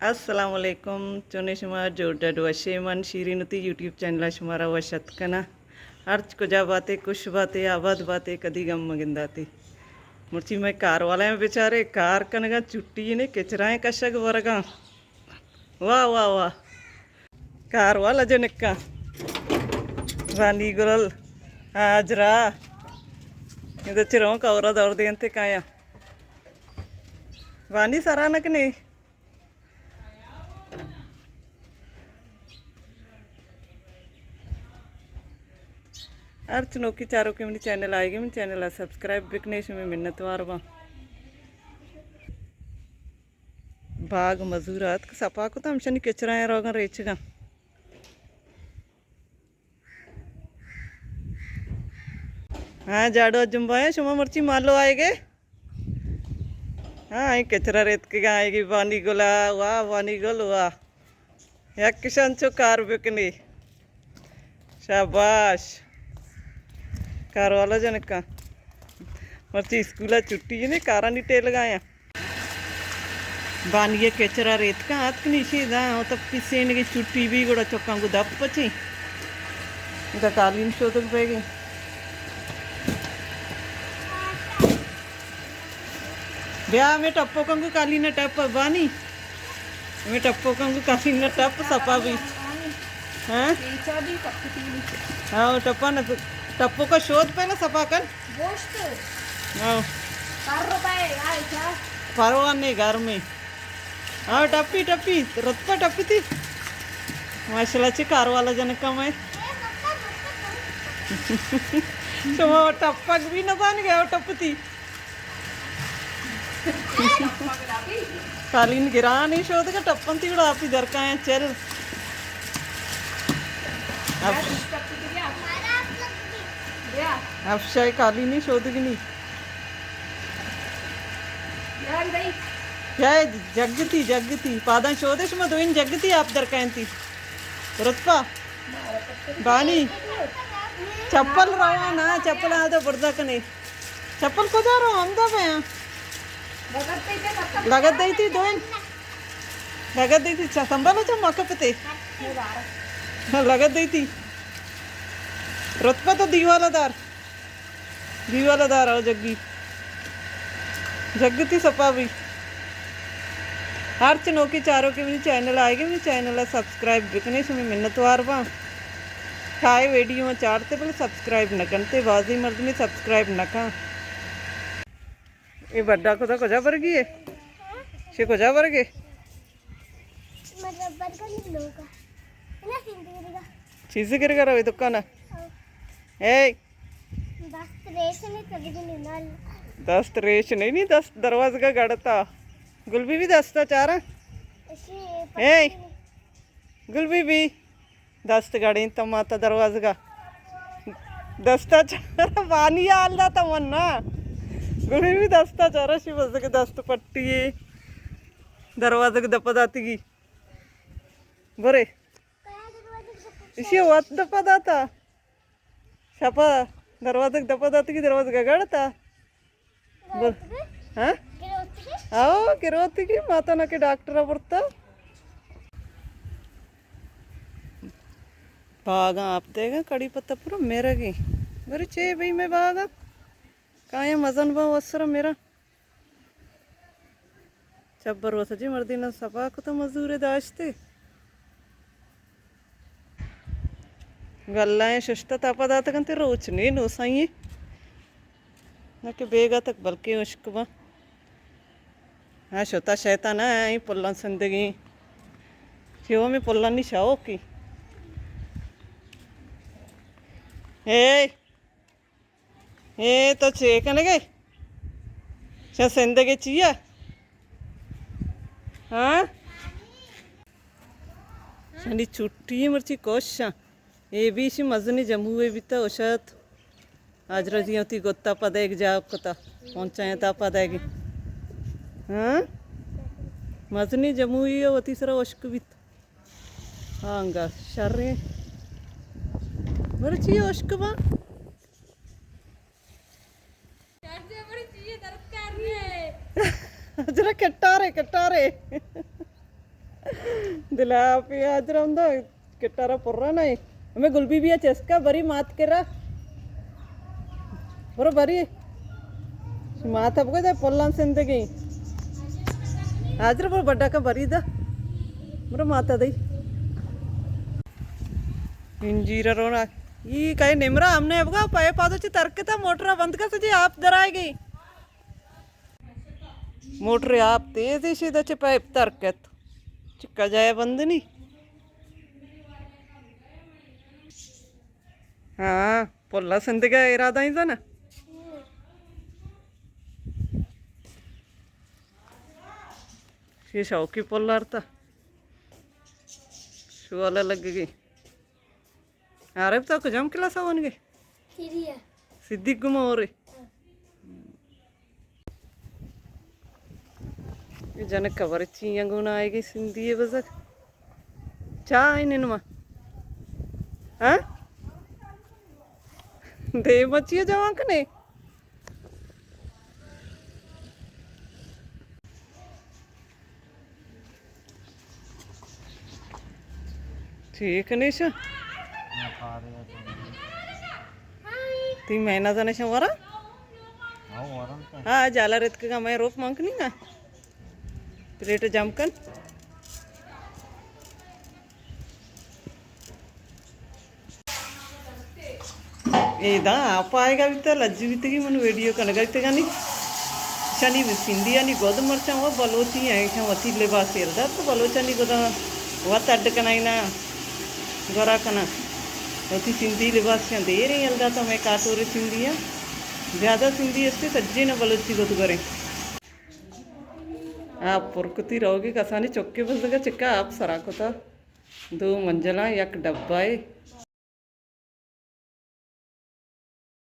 Assalamualaikum. Chone shumar joda dua sheman Shirinuti YouTube channel shumara washat kana. Urge को जा बातें कुछ बातें आबाद बातें कदी गम मगिंदाती मुर्ची मैं कार वाले हैं बेचारे कार कनगा चुट्टी ने किचराए कशक वरगा वाह वाह वाह कार वाला जनक्का वानी गुरल हाजरा इधर चिरों का औरत और देंते काया वानी सरानक नहीं अर्च नोकी चारों के मेरी चैनल आएगी मेरी चैनल सब्सक्राइब विघ्नेश में मिन्नत वारवा बाग मजूरात सपा को तो हम शनि किचराए रोगन रेचगा हाँ जाडो जुम्बाए शुमा मर्ची मालो आएगे हाँ ये किचरा रेत के आएगी वानी गोला वाह वानी गोल वाह या किसान चो कार बिकनी शाबाश कार वाला जनका मर्ची स्कूल छुट्टी ने कारा नहीं टेल लगाया बानिए केचरा रेत का हाथ नहीं सीधा हो तब किसी ने की छुट्टी भी गुड़ा चौका को दप पची इधर कालीन शोधक पे गई ब्याह में टप्पो कंगू कालीन टप बानी में टप्पो कंगू कालीन टप सपा भी हाँ हाँ टप्पा न टप्पो का शोध पहले सपा कर हाँ परवान नहीं घर में हाँ टप्पी टप्पी रत्पा टप्पी थी माशाल्लाह ची कार वाला जनका मैं तो वो टप्पक भी न बन गया वो टप्पती कालीन गिरा नहीं शोध का टप्पन थी उड़ा आप इधर का है चल अब शायद काली नहीं शोध की नहीं क्या जगती पादा शोधेश में दोइन जगती आप दर कहती रुत्पा बानी चप्पल रहा ना चप्पल आधा बर्दा कने चप्पल को जा रहा हम दबे हैं लगत दी थी दोइन लगत दी थी संभालो जो मौके पे थे लगत दी थी रुत्पा तो दीवालादार आओ जग्गी सपा भी हर चनो की चारों के मेरी चैनल आएगी मेरी चैनल सब्सक्राइब विकनेश में मिन्नतवार वहाँ खाए वीडियो में चाड़ते पहले सब्सक्राइब न करते बाजी मर्द में सब्सक्राइब न खा ये बड्डा को तो कोजा भर गई है शे कोजा भर गए चीज़ गिर रहा है दुकान ए 10 रेश नहीं 10 दरवाजे का गड़ता गुलबी भी 10 था चार ए गुलबी भी 10 गाड़ी तमाता दरवाजे का 10 था चार पानी आलदा तमन्ना गुलबी भी 10 था चार शी बस के 10 पट्टी दरवाजे के दपा दाती की बरे इसी वात दपा दाता छापा दरवाजे दपा दाती की दरवाजे का गड़ता बोल हाँ आओ किरोती की माता ना के डॉक्टर पड़ता बागा आप देगा कड़ी पत्ता पूरा मेरा की मेरे चे भाई मैं बागा काया मजन बा वसरा मेरा चब्बर वसा जी मर्दी ना सपा को तो मजदूर दाश्ते गल्ला शुष्ट तापा दात कंते रोच नहीं नो साई ना के बेगा तक बल्कि उश्कबा हाँ शोता शैतान है पुल्ला जिंदगी क्यों में पुल्ला नहीं शाओ की ए तो चेक ने गए क्या जिंदगी चाहिए हाँ शनि छुट्टी मर्ची कोशा ये भी इसी मजनी जम्मू भी तो औषध आज रजी होती गोत्ता पदेगी जाओ कोता पहुंचाए ता पदेगी हाँ मजनी जम्मू ही होती सर उश्क भी हांगा शर्रे मेरे चाहिए उश्क बा जरा कट्टारे दिला पे आज रहा किट्टारा पुर्रा नहीं हमें गुलबी भी चेस्का बरी मात के रहा बरो बरी मात अब गए पोल्लान जिंदगी आज रो बड्डा का बरी दा बरो माता दई इंजीरा रोना ये कहीं निमरा हमने अब का पाए पादो ची तरके था मोटर बंद कर तुझे आप दराएगी मोटर आप तेज ही सीधा चे पाइप तरके चिक्का जाए बंद नहीं हाँ पोल्ला संदे का इरादा ही था ना ये शौकी पोल्ला था शुआला लग गई अरे तो कुछ हम क्लास बन गए सिद्धि गुमा हो रही जन कवर चिया गुना आएगी सिंधी है बस चाह है निनमा हाँ दे मचिया जावा कने ठीक नहीं सा 3 महीना जाने से वरा हाँ जाला रेत का मैं रोप मांग नहीं ना प्लेट जमकन ఏదా ఆపాయగా విత్తే లజ్జి విత్తగి మన వీడియో కనగైతే కానీ शनि सिंधी गोद मरचा वो बलोची है वती लिबास इरदा तो बलोचानी गोदा वत अड्डकना गोरा कना वती सिंधी लिबास दे रही अलदा तो मैं काटोरे सिंधी है ज़्यादा सिंधी इससे सज्जे न बलोची गोद करें आप पुरकती रहोगी कसानी चौके बस चिक्का आप सराको था 2 मंजिला एक डब्बा है